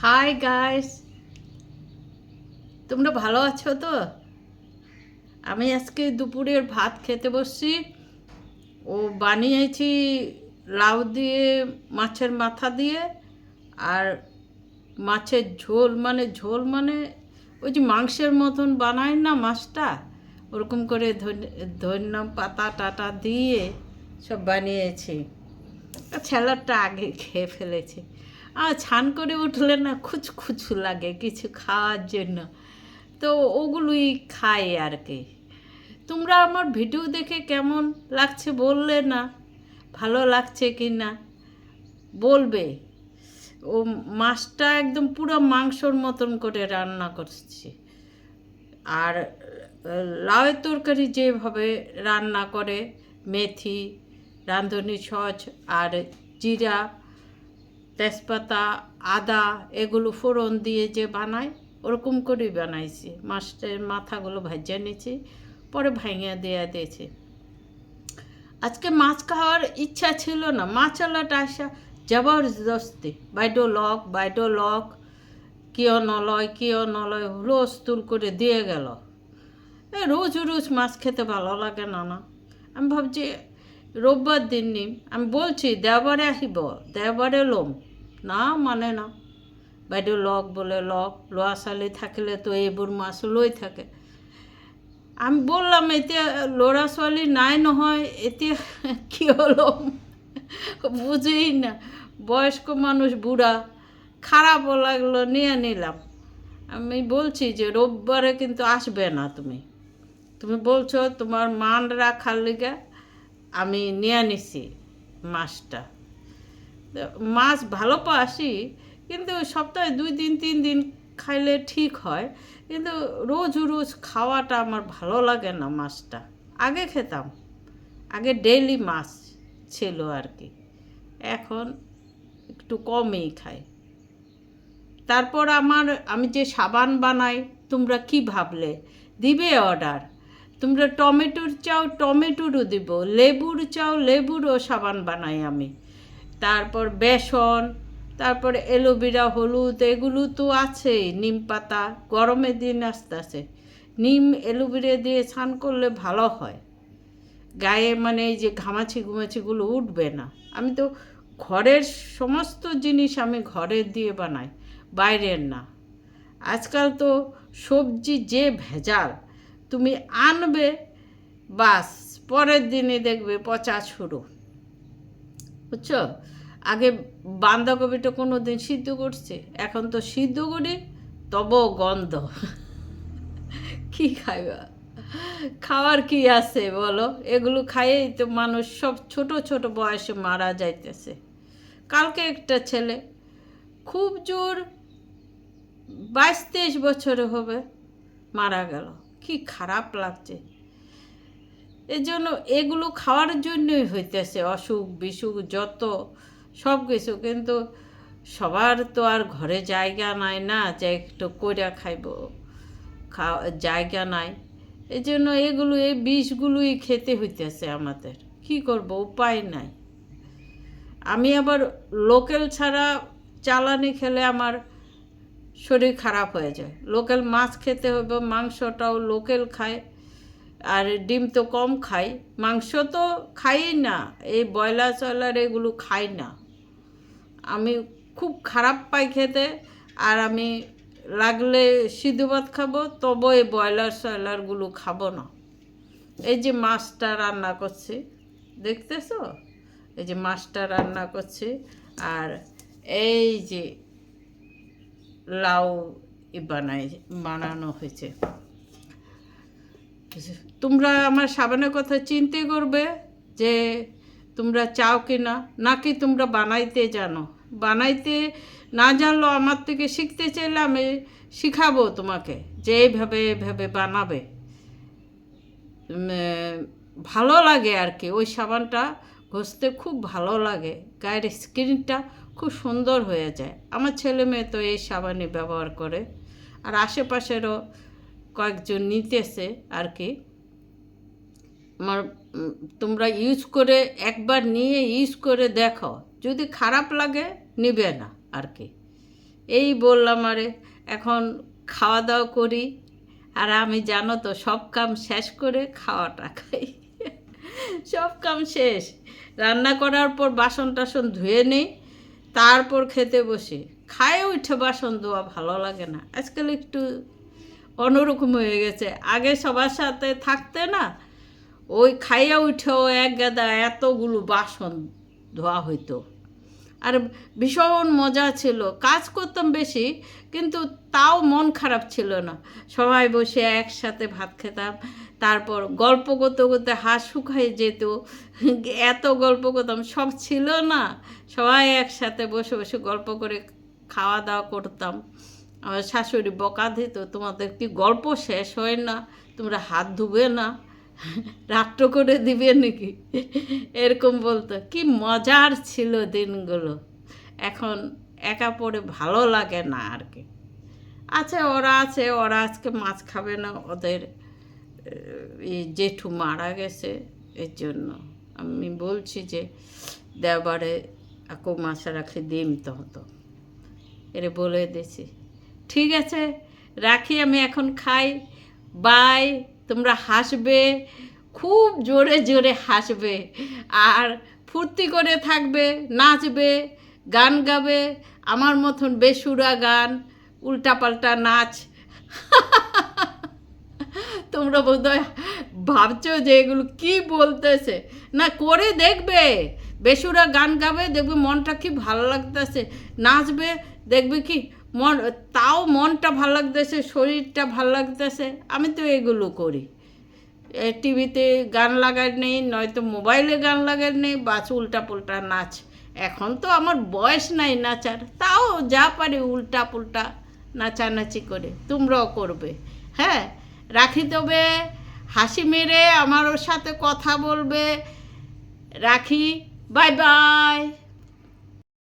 Hi guys, তোমরা ভালো আছো তো? আমি আজকে দুপুরের ভাত খেতে বসছি। ও বানিয়েছি লাউ দিয়ে, মাছের মাথা দিয়ে, আর মাছের ঝোল মানে ওই যে মাংসের মতন বানায় না মাছটা, ওরকম করে ধনিয়া পাতা টাটা দিয়ে সব বানিয়েছি। স্যালাডটা আগে খেয়ে ফেলেছি। আর ছান করে উঠলে না খুচখুচু লাগে কিছু খাওয়ার জন্য, তো ওগুলোই খাই আর কি। তোমরা আমার ভিডিও দেখে কেমন লাগছে বললে না, ভালো লাগছে কি না বলবে। ও মাছটা একদম পুরো মাংসর মতন করে রান্না করছি। আর লাউয়ের তরকারি যেভাবে রান্না করে, মেথি, রাঁধুনি সস আর জিরা, তেজপাতা, আদা এগুলো ফোড়ন দিয়ে যে বানায়, ওরকম করেই বানাইছি। মাছের মাথাগুলো ভাজিয়ে নিয়েছি, পরে ভাঙিয়ে দিয়ে দিয়েছি। আজকে মাছ খাওয়ার ইচ্ছা ছিল না, মাছওয়ালাটা আসা জবরদস্তি বাইডো লক কিয় নলয় হুলস্থুল করে দিয়ে গেল। রোজ রোজ মাছ খেতে ভালো লাগে না। আমি ভাবছি রোববার দিন নিম, আমি বলছি দেওবারে আহিব, দেওবারে লোম না, মানে না। বাইদেউ লক বলে লক, লোয়া ছোৱালী থাকিলে তো এইবোৰ মাছ লৈ থাকে। আমি বললাম এতিয়া ল'ৰা ছোৱালী নাই নহয়, এতিয়া কি হলো বুঝেই না। বয়স্ক মানুষ, বুড়া, খারাপও লাগলো, নিয়ে নিলাম। আমি বলছি যে রোববারে কিন্তু আসবে না তুমি, তুমি বলছো তোমার মান রাখার লিগে আমি নিয়ে নিছি মাছটা। মাছ ভালো পাসি, কিন্তু সপ্তাহে 2 দিন 3 দিন খাইলে ঠিক হয়, কিন্তু রোজ রোজ খাওয়াটা আমার ভালো লাগে না মাছটা। আগে খেতাম, আগে ডেইলি মাছ ছিল আর কি, এখন একটু কমই খাই। তারপর আমি যে সাবান বানাই, তোমরা কি ভাবলে দিবে অর্ডার? তোমরা টমেটোর চাও টমেটোরও দিব, লেবুর চাও লেবুরও সাবান বানাই আমি। তারপর বেসন, তারপর অ্যালোভেরা, হলুদ, এগুলো তো আছেই। নিম পাতা, গরমের দিন আসতেছে, নিম অ্যালোভেরা দিয়ে স্নান করলে ভালো হয়, গায়ে মানে এই যে ঘুমাচিগুলো উঠবে না। আমি তো ঘরের সমস্ত জিনিস আমি ঘরের দিয়ে বানাই, বাইরের না। আজকাল তো সবজি যে ভেজাল, তুমি আনবে বাস পরের দিনই দেখবে পচা শুরু, বুঝছো? আগে বাঁধাকপিটা কোনো দিন সিদ্ধ করছে, এখন তো সিদ্ধ করি তবু গন্ধ কি খাইবা? খাওয়ার কি আছে বলো? এগুলো খাইয়েই তো মানুষ সব ছোট ছোট বয়সে মারা যাইতেছে। কালকে একটা ছেলে খুব জোর 22-23 বছরে হবে, মারা গেল। কি খারাপ লাগছে। এজন্য এগুলো খাওয়ার জন্যই হইতেছে অসুখ বিসুখ যত, সব কিছু। কিন্তু সবার তো আর ঘরে জায়গা নাই না যে একটু কইরা খাইব, জায়গা নাই। এই জন্য এই বিষগুলোই খেতে হইতেছে আমাদের। কি করব, উপায় নাই। আমি আবার লোকাল ছাড়া চালানি খেলে আমার শরীর খারাপ হয়ে যায়। লোকাল মাছ খেতে হবে, মাংসটাও লোকাল খায়, আর ডিম তো কম খাই, মাংস তো খাই না, এই ব্রয়লার এগুলো খাই না। আমি খুব খারাপ পাই খেতে। আর আমি লাগলে সিদ্ধ ভাত খাবো, তবে এই ব্রয়লারগুলো খাবো না। এই যে মাছটা রান্না করছি, দেখতেছো? এই যে মাছটা রান্না করছি, আর এই যে লাউ বানানো হয়েছে। তোমরা আমার সাবানের কথা চিন্তা করবে যে তোমরা চাও কি না, নাকি তোমরা বানাইতে জানো। বানাইতে না জানলো আমার থেকে শিখতে চাইলে আমি শিখাবো তোমাকে যে এইভাবে বানাবে। ভালো লাগে আর কি, ওই সাবানটা ঘষতে খুব ভালো লাগে, গায়ের স্কিনটা খুব সুন্দর হয়ে যায়। আমার ছেলে মেয়ে তো এই সাবানই ব্যবহার করে, আর আশেপাশেরও কয়েকজন নিতেছে আর কি। আমার তোমরা একবার নিয়ে ইউজ করে দেখো, যদি খারাপ লাগে নিবে না আর কি। এই বললাম, আরে এখন খাওয়া দাওয়া করি। আর আমি জানো তো সব কাম শেষ করে খাওয়াটা খাই। সব কাম শেষ, রান্না করার পর বাসন টাসন ধুয়ে নিই, তারপর খেতে বসি। খায়ে উঠে বাসন ধোয়া ভালো লাগে না, আজকাল একটু অন্যরকম হয়ে গেছে। আগে সবার সাথে থাকতে না, ওই খাইয়া উঠেও এক গাদা এতগুলো বাসন ধোয়া হইতো। আর ভীষণ মজা ছিল, কাজ করতাম বেশি কিন্তু তাও মন খারাপ ছিল না। সবাই বসে একসাথে ভাত খেতাম, তারপর গল্প করতে করতে হাত শুকাই যেত। এত গল্প করতাম, সব ছিল না, সবাই একসাথে বসে বসে গল্প করে খাওয়া দাওয়া করতাম। আমার শাশুড়ি বকা দিত, তোমাদের কি গল্প শেষ হয় না, তোমরা হাত ধুবে না, রাত্র করে দিবে নাকি, এরকম বলতো। কি মজার ছিল দিনগুলো, এখন একা পড়ে ভালো লাগে না আর কি। আচ্ছা, ওরা আজকে মাছ খাবে না, ওদের এই জেঠু মারা গেছে, এর জন্য আমি বলছি যে দেওবারে আকো মাছ রাখলে দিম তো হতো, এরে বলে দিছি। ঠিক আছে, রাখি, আমি এখন খাই। বাই। তোমরা হাসবে, খুব জোরে জোরে হাসবে, আর ফুর্তি করে থাকবে, নাচবে, গান গাবে, আমার মতন বেসুরা গান, উল্টাপাল্টা নাচ। তোমরা বোধহয় ভাবছো যে এগুলো কি বলতেছে, না করে দেখবে, বেসুরা গান গাবে, দেখবে মনটা কি ভালো লাগতেছে, নাচবে, দেখবে কি তাও মনটা ভালো লাগতেছে, শরীরটা ভালো লাগতেছে। আমি তো এগুলো করি, টিভিতে গান লাগাই নেই, নয়তো মোবাইলে গান লাগাই নেই, বাস উল্টা পুল্টা নাচ। এখন তো আমার বয়স নাই নাচার, তাও যা পারি উল্টা পুল্টা নাচানাচি করে, তোমরাও করবে। হ্যাঁ, রাখি, তবে হাসি মেরে আমার ওর সাথে কথা বলবে। রাখি, বাই বাই।